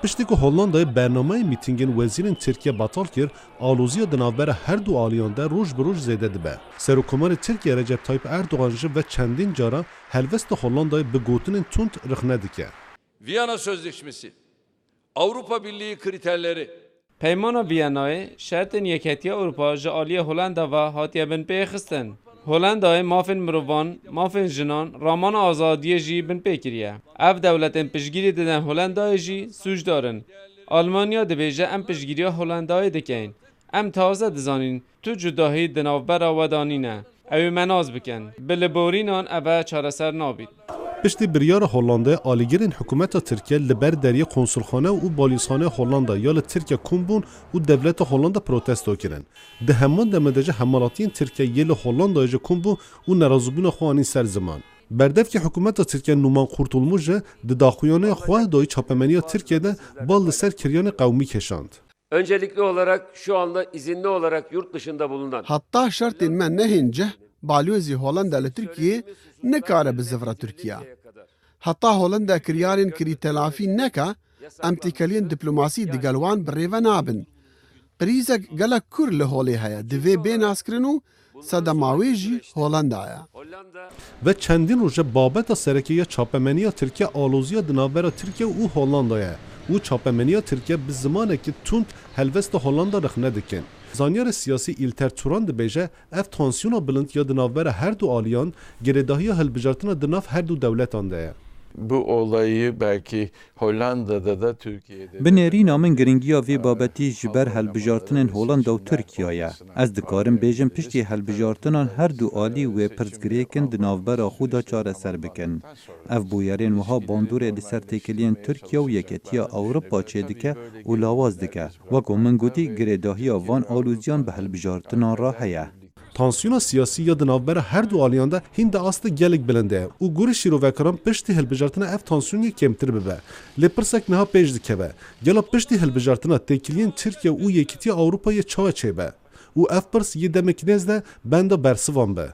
پشتی که هولندای برنامه میتینگین وزیرین ترکیه بطال کرد، آلوزیا دنابر هر دو آلیان در روز به روز زیاده دبه. سروکمار ترکیه رجب طایب اردوغان و چندین جارا هلوست هولندای به گوتنین تند رخنه دکه. Viyana Sözleşmesi, Avrupa Birliği kriterleri, پیمان ویانای شرط یکیتی اروپا جالی هلندا و هاتیه بن پیخستن. هلندای مافن مروان، مافن جنان، رامان آزادی جی بن پیکریه. اف دولتن پشگیری دادن هلندای جی سوج دارن. آلمانیا دبیجه ام پشگیری هلندای دکین. ام تازه دزانین تو جداهی دناوبر آودانینه. اوی مناز بکن. بلبورینان اوه چارسر نابید. پشتی بریار هولندا آلیگرین حکومت ترکیه لبر دری کنسولخانه و بالیسخانه هولندا یا ترکیه کومبون و دولت هولندا پروتستو کردن. ده همان دمدجه حملاتین ترکیه یل هولندا ج کومبون و نرازوبین خوانی سر زمان. بردف که حکومت ترکیه نومان قورتولموجه د داخویانه خواه دای چاپمنی ترکیه ده bal سر کریان قومی کشاند. Öncelikli olarak şu anda izinli olarak yurt dışında bulunan حتی شرط من نهینجه بالوزی هولندا لترکیه نکاره بزفره ترکیه. حتی هولندا کریارین کری تلافی نکه امتکالین دیپلماسی دیگلوان بریوه نابن. قریزک گله کور لحوله هیا دوی بین اسکرنو صدماویجی هولندا هیا. و چندین روزه بابت سرکیه چاپمنی ترکیه آلوزیا دنابر ترکیه و هولندایه. و چاپمنی ترکیه به زمانه که تند هلوست هولندا رخنه دکن. زانیار سیاسی ایلتر توران دبیجه اف تانسیون بلند یا دنابر هر دو آلیان گرداهی هلبجارتنا دناف هر دو دولت آنده. Bu olayı belki Hollanda'da da Türkiye'de بنێری نامن گرنگیا vê babetî ji ber helbijartinên Holanda û Tirkiyeyê. Ez dikarim bêjim piştî helbijartinan her du alî wê pirsgirêkin di navbera xwe da çareser bikin. Ev bûyerên wiha bandorê li ser têkiliyên Tirkiye û Yeketiya Ewropa çê dike û lawaz dike. Wekû min gotî girêdahiya van alûziyan bi helbijartinan re heye. تانسیون سیاسی یا دنابر هر دو آلیانده هند است گلک بلنده و گوری شیروکران پشتی هلبجارتنا اف تانسیونی کمتر ببه لپرسک نها پیش دکه گلا پشتی هلبجارتنا تکیلین ترکیه و یکیتی اروپای چاوه چه به و اف پرس یه دمکنیز ده بنده برسوان به